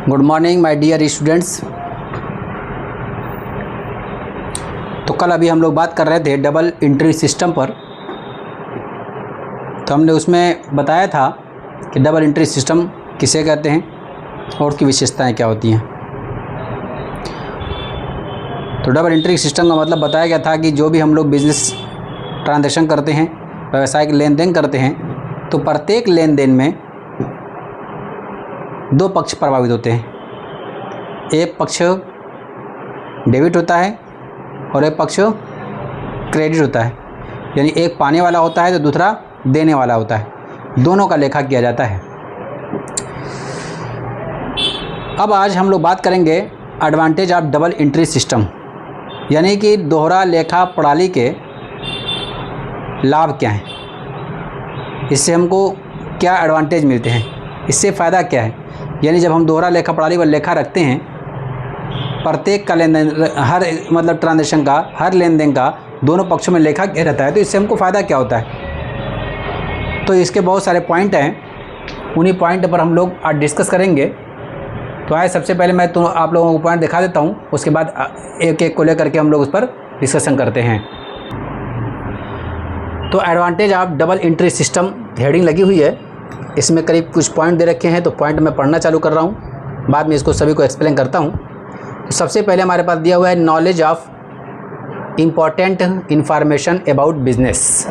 Good morning my dear students. तो कल अभी हम लोग बात कर रहे थे डबल एंट्री सिस्टम पर। तो हमने उसमें बताया था कि डबल एंट्री सिस्टम किसे कहते हैं और उसकी विशेषताएं क्या होती हैं। तो डबल एंट्री सिस्टम का मतलब बताया गया था कि जो भी हम लोग बिजनेस ट्रांजैक्शन करते हैं, व्यावसायिक लेन देन करते हैं, तो प्रत्येक लेन देन में दो पक्ष प्रभावित होते हैं। एक पक्ष डेबिट होता है और एक पक्ष क्रेडिट होता है, यानी एक पाने वाला होता है तो दूसरा देने वाला होता है। दोनों का लेखा किया जाता है। अब आज हम लोग बात करेंगे advantage of double entry system, यानी कि दोहरा लेखा प्रणाली के लाभ क्या हैं, इससे हमको क्या एडवांटेज मिलते हैं, इससे फ़ायदा क्या है। यानी जब हम दोहरा लेखा प्रणाली पर लेखा रखते हैं, प्रत्येक का लेन देन, हर मतलब ट्रांजैक्शन का, हर लेन देन का दोनों पक्षों में लेखा किया रहता है, तो इससे हमको फ़ायदा क्या होता है। तो इसके बहुत सारे पॉइंट हैं, उन्हीं पॉइंट पर हम लोग आज डिस्कस करेंगे। तो आए सबसे पहले मैं तो आप लोगों को पॉइंट दिखा देता हूँ, उसके बाद एक एक को लेकर के हम लोग उस पर डिस्कशन करते हैं। तो advantage of double entry system heading लगी हुई है, इसमें करीब कुछ पॉइंट दे रखे हैं, तो पॉइंट मैं पढ़ना चालू कर रहा हूँ, बाद में इसको सभी को एक्सप्लेन करता हूँ। तो सबसे पहले हमारे पास दिया हुआ है knowledge of important information about business.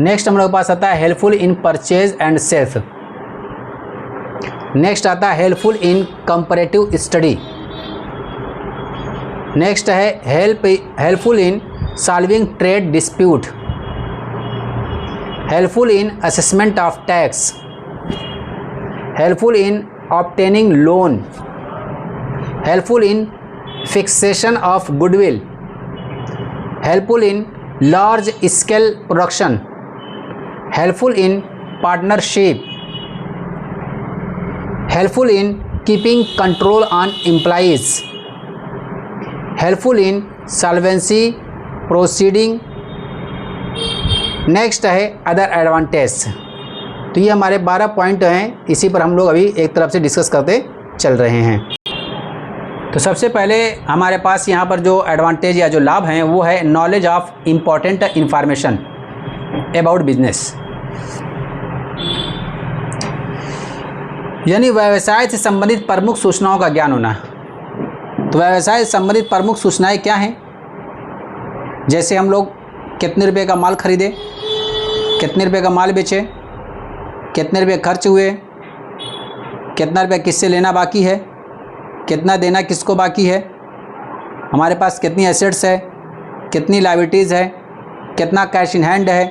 Next हम लोग के पास आता है helpful in purchase and sales. Next आता है helpful in comparative study. Next है helpful in solving trade dispute, helpful in assessment of tax, helpful in obtaining loan, helpful in fixation of goodwill, helpful in large scale production, helpful in partnership, helpful in keeping control on employees, helpful in solvency proceeding. Next है other advantage. तो ये हमारे 12 point हैं, इसी पर हम लोग अभी एक तरफ से डिस्कस करते चल रहे हैं। तो सबसे पहले हमारे पास यहाँ पर जो एडवांटेज या जो लाभ हैं वो है knowledge of important information about business, यानी व्यवसाय से संबंधित प्रमुख सूचनाओं का ज्ञान होना। तो व्यवसाय से संबंधित प्रमुख सूचनाएं क्या हैं, जैसे हम लोग कितने रुपए का माल खरीदे, कितने रुपए का माल बेचे, कितने रुपए खर्च हुए, कितना रुपये किससे लेना बाकी है, कितना देना किसको बाकी है, हमारे पास कितनी एसेट्स है, कितनी लायबिलिटीज़ है, कितना कैश इन हैंड है,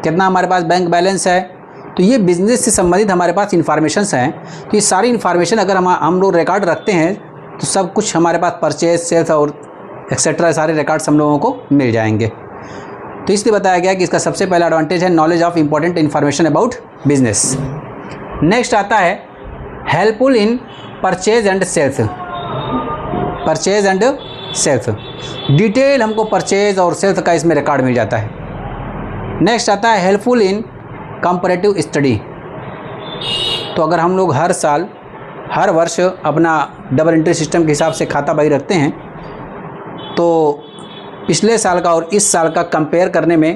कितना हमारे पास बैंक बैलेंस है। तो ये बिज़नेस से संबंधित हमारे पास इन्फॉर्मेशंस हैं। तो ये सारी इन्फॉर्मेशन अगर हम लोग रिकॉर्ड रखते हैं तो सब कुछ हमारे पास परचेज, सेल्स और एक्सेट्रा सारे रिकॉर्ड्स हम लोगों को मिल जाएंगे। तो इसलिए बताया गया कि इसका सबसे पहला एडवांटेज है knowledge of important information about business. Next आता है helpful in purchase and sales. Purchase and sales detail हमको परचेज और सेल्स का इसमें रिकॉर्ड मिल जाता है। नेक्स्ट आता है हेल्पफुल इन कंपैरेटिव स्टडी। तो अगर हम लोग हर साल, हर वर्ष अपना डबल एंट्री सिस्टम के हिसाब से खाता बही रखते हैं, तो पिछले साल का और इस साल का कंपेयर करने में,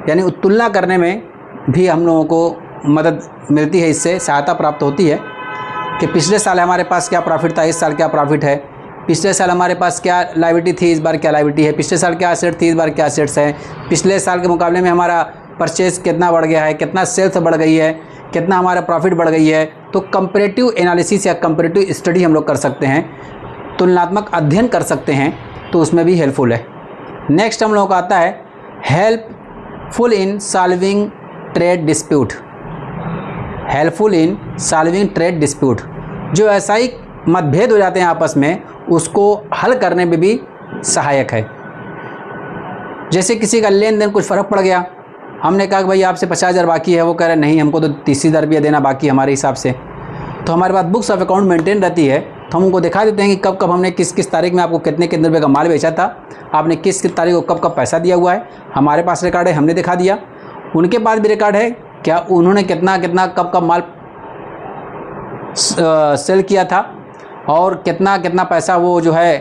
यानी तुलना करने में भी हम लोगों को मदद मिलती है, इससे सहायता प्राप्त होती है कि पिछले साल हमारे पास क्या प्रॉफिट था, इस साल क्या प्रॉफिट है, पिछले साल हमारे पास क्या लायबिलिटी थी, इस बार क्या लायबिलिटी है, पिछले साल क्या एसेट थी, इस बार क्या एसेट्स है, पिछले साल के मुकाबले में हमारा परचेज कितना बढ़ गया है, कितना सेल्स बढ़ गई है, कितना हमारा प्रॉफिट बढ़ गई है। तो कंपैरेटिव एनालिसिस या कंपैरेटिव स्टडी हम लोग कर सकते हैं, तुलनात्मक अध्ययन कर सकते हैं, तो उसमें भी हेल्पफुल है। नेक्स्ट हम लोगों का आता है helpful in solving trade dispute. Helpful in solving trade dispute, जो व्यावसायिक मतभेद हो जाते हैं आपस में, उसको हल करने में भी सहायक है। जैसे किसी का लेन देन कुछ फ़र्क पड़ गया, हमने कहा कि भाई आपसे 50,000 बाकी है, वो कह रहे नहीं हमको तो 30,000 रुपया देना बाकी हमारे हिसाब से। तो हमारे पास बुक्स ऑफ अकाउंट मेंटेन रहती है, तो हम उनको दिखा देते हैं कि कब कब हमने किस किस तारीख में आपको कितने कितने रुपये का माल बेचा था, आपने किस किस तारीख को कब कब पैसा दिया हुआ है, हमारे पास रिकॉर्ड है, हमने दिखा दिया। उनके पास भी रिकॉर्ड है क्या उन्होंने कितना कितना कब कब माल सेल किया था और कितना कितना पैसा वो जो है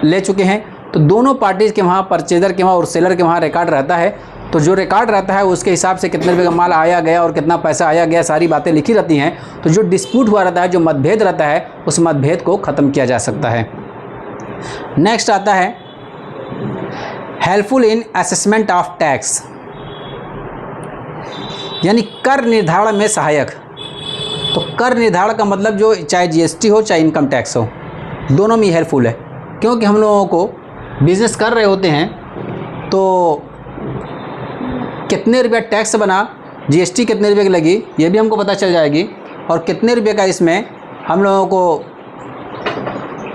ले चुके हैं। तो दोनों पार्टीज़ के वहाँ, परचेज़र के वहाँ और सेलर के वहाँ रिकॉर्ड रहता है। तो जो रिकॉर्ड रहता है उसके हिसाब से कितने रुपये का माल आया गया और कितना पैसा आया गया, सारी बातें लिखी रहती हैं। तो जो डिस्प्यूट हुआ रहता है, जो मतभेद रहता है, उस मतभेद को ख़त्म किया जा सकता है। नेक्स्ट आता है helpful in assessment of tax, यानी कर निर्धारण में सहायक। तो कर निर्धारण का मतलब जो चाहे जीएसटी हो चाहे इनकम टैक्स हो, दोनों में हेल्पफुल है। क्योंकि हम लोगों को बिज़नेस कर रहे होते हैं तो कितने रुपये टैक्स बना, जीएसटी कितने रुपये की लगी, ये भी हमको पता चल जाएगी। और कितने रुपये का इसमें हम लोगों को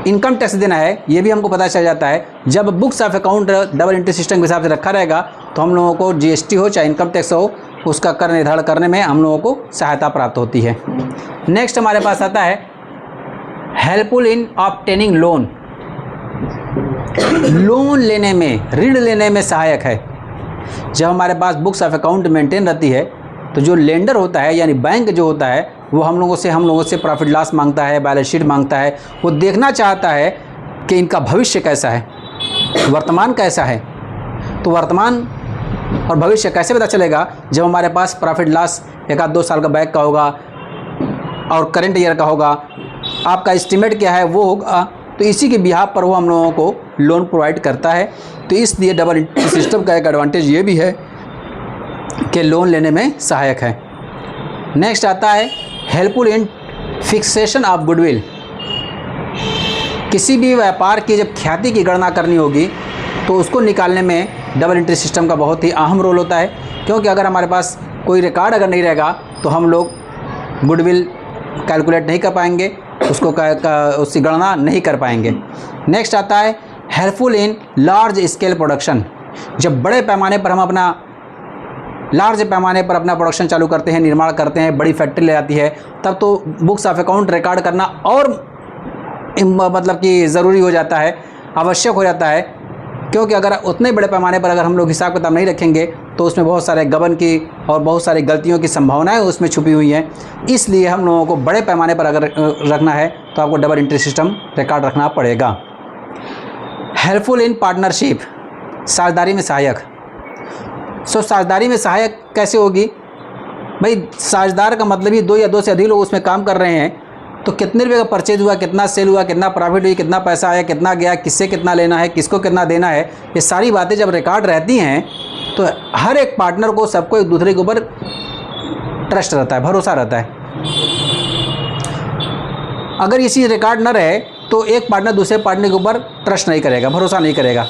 इनकम टैक्स देना है, ये भी हमको पता चल जाता है। जब books of account double entry system के हिसाब से रखा रहेगा तो हम लोगों को जीएसटी हो चाहे इनकम टैक्स हो, उसका कर निर्धारण करने में हम लोगों को सहायता प्राप्त होती है। नेक्स्ट हमारे पास आता है helpful in obtaining loan, loan लेने में, ऋण लेने में सहायक है। जब हमारे पास बुक्स ऑफ अकाउंट मेंटेन रहती है तो जो लेंडर होता है यानी बैंक जो होता है वो हम लोगों से प्रॉफिट लॉस मांगता है, बैलेंस शीट मांगता है। वो देखना चाहता है कि इनका भविष्य कैसा है, वर्तमान कैसा है। तो वर्तमान और भविष्य कैसे पता चलेगा? जब हमारे पास प्रॉफिट लॉस 1-2 साल का बैक का होगा और करंट ईयर का होगा, आपका एस्टिमेट क्या है वो होगा। तो इसी के बिहाफ पर वो हम लोगों को लोन प्रोवाइड करता है। तो इसलिए डबल एंट्री सिस्टम का एक एडवांटेज ये भी है कि लोन लेने में सहायक है। नेक्स्ट आता है helpful in fixation of goodwill. किसी भी व्यापार की जब ख्याति की गणना करनी होगी तो उसको निकालने में डबल एंट्री सिस्टम का बहुत ही अहम रोल होता है। क्योंकि अगर हमारे पास कोई रिकॉर्ड अगर नहीं रहेगा तो हम लोग गुडविल कैलकुलेट नहीं कर पाएंगे, उसको उसकी गणना नहीं कर पाएंगे। नेक्स्ट आता है helpful in large scale production. जब बड़े पैमाने पर हम लार्ज पैमाने पर अपना प्रोडक्शन चालू करते हैं, निर्माण करते हैं, बड़ी फैक्ट्री ले जाती है, तब तो बुक्स ऑफ अकाउंट रिकॉर्ड करना और मतलब कि ज़रूरी हो जाता है, आवश्यक हो जाता है। क्योंकि अगर उतने बड़े पैमाने पर अगर हम लोग हिसाब किताब नहीं रखेंगे तो उसमें बहुत सारे गबन की और बहुत सारी गलतियों की संभावनाएं उसमें छुपी हुई हैं। इसलिए हम लोगों को बड़े पैमाने पर अगर रखना है तो आपको डबल एंट्री सिस्टम रिकॉर्ड रखना पड़ेगा। हेल्पफुल इन पार्टनरशिप, साझेदारी में सहायक। साझेदारी में सहायक कैसे होगी भाई? साझेदार का मतलब ही 2 या 2 से अधिक लोग उसमें काम कर रहे हैं। तो कितने रुपये का परचेज हुआ, कितना सेल हुआ, कितना प्रॉफिट हुई, कितना पैसा आया, कितना गया, किससे कितना लेना है, किसको कितना देना है, ये सारी बातें जब रिकॉर्ड रहती हैं तो हर एक पार्टनर को, सबको एक दूसरे के ऊपर ट्रस्ट रहता है, भरोसा रहता है। अगर ये चीज़ रिकॉर्ड न रहे तो एक पार्टनर दूसरे पार्टनर के ऊपर ट्रस्ट नहीं करेगा, भरोसा नहीं करेगा,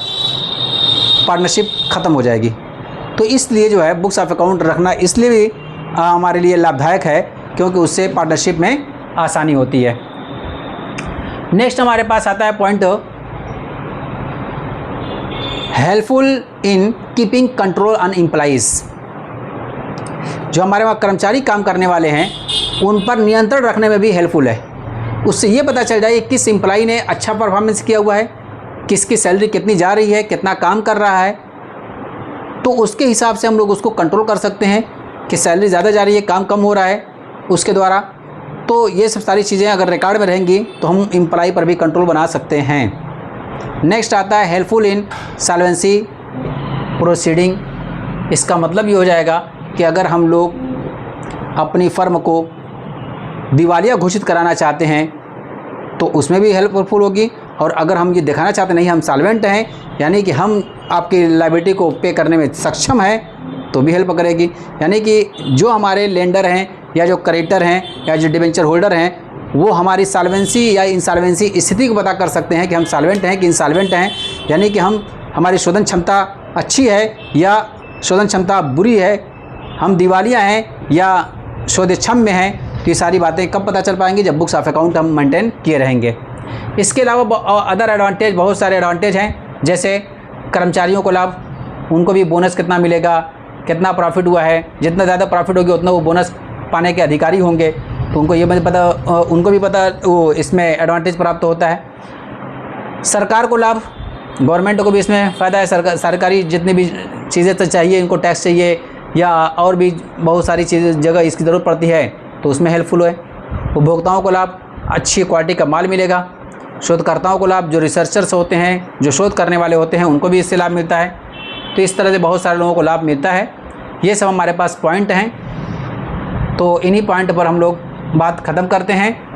पार्टनरशिप ख़त्म हो जाएगी। तो इसलिए जो है बुक्स ऑफ अकाउंट रखना इसलिए भी हमारे लिए लाभदायक है क्योंकि उससे पार्टनरशिप में आसानी होती है। नेक्स्ट हमारे पास आता है point helpful in keeping control on employees. जो हमारे वहाँ कर्मचारी काम करने वाले हैं उन पर नियंत्रण रखने में भी हेल्पफुल है। उससे ये पता चल जाए किस एम्प्लॉई ने अच्छा परफॉर्मेंस किया हुआ है, किसकी सैलरी कितनी जा रही है, कितना काम कर रहा है। तो उसके हिसाब से हम लोग उसको कंट्रोल कर सकते हैं कि सैलरी ज़्यादा जा रही है, काम कम हो रहा है उसके द्वारा। तो ये सब सारी चीज़ें अगर रिकॉर्ड में रहेंगी तो हम एम्प्लॉई पर भी कंट्रोल बना सकते हैं। नेक्स्ट आता है हेल्पफुल इन सॉल्वेंसी प्रोसीडिंग। इसका मतलब ये हो जाएगा कि अगर हम लोग अपनी फर्म को दिवालिया घोषित कराना चाहते हैं तो उसमें भी हेल्पफुल होगी। और अगर हम ये दिखाना चाहते नहीं हम सॉल्वेंट हैं, यानी कि हम आपकी लायबिलिटी को पे करने में सक्षम हैं, तो भी हेल्प करेगी। यानी कि जो हमारे लेंडर हैं या जो क्रेडिटर हैं या जो डिबेंचर होल्डर हैं वो हमारी सॉल्वेंसी या इंसॉल्वेंसी स्थिति को पता कर सकते हैं कि हम सॉल्वेंट हैं कि इंसॉल्वेंट हैं। यानी कि हमारी शोधन क्षमता अच्छी है या शोधन क्षमता बुरी है, हम दिवालिया हैं या शोधक्षम में हैं। तो ये सारी बातें कब पता चल पाएंगी? जब बुक्स ऑफ अकाउंट हम मेंटेन किए रहेंगे। इसके अलावा अदर एडवांटेज, बहुत सारे एडवांटेज हैं, जैसे कर्मचारियों को लाभ, उनको भी बोनस कितना मिलेगा, कितना प्रॉफिट हुआ है, जितना ज़्यादा प्रॉफिट होगी उतना वो बोनस पाने के अधिकारी होंगे। तो उनको ये पता, उनको भी पता वो इसमें एडवांटेज प्राप्त होता है। सरकार को लाभ, गवर्नमेंट को भी इसमें फ़ायदा है। सरकारी जितनी भी चीज़ें तो चाहिए, इनको टैक्स चाहिए, या और भी बहुत सारी चीज़ें जगह इसकी ज़रूरत पड़ती है तो उसमें हेल्पफुल है। उपभोक्ताओं को लाभ, अच्छी क्वालिटी का माल मिलेगा। शोधकर्ताओं को लाभ, जो रिसर्चर्स होते हैं, जो शोध करने वाले होते हैं, उनको भी इससे लाभ मिलता है। तो इस तरह से बहुत सारे लोगों को लाभ मिलता है। ये सब हमारे पास पॉइंट हैं। तो इन्हीं पॉइंट पर हम लोग बात ख़त्म करते हैं।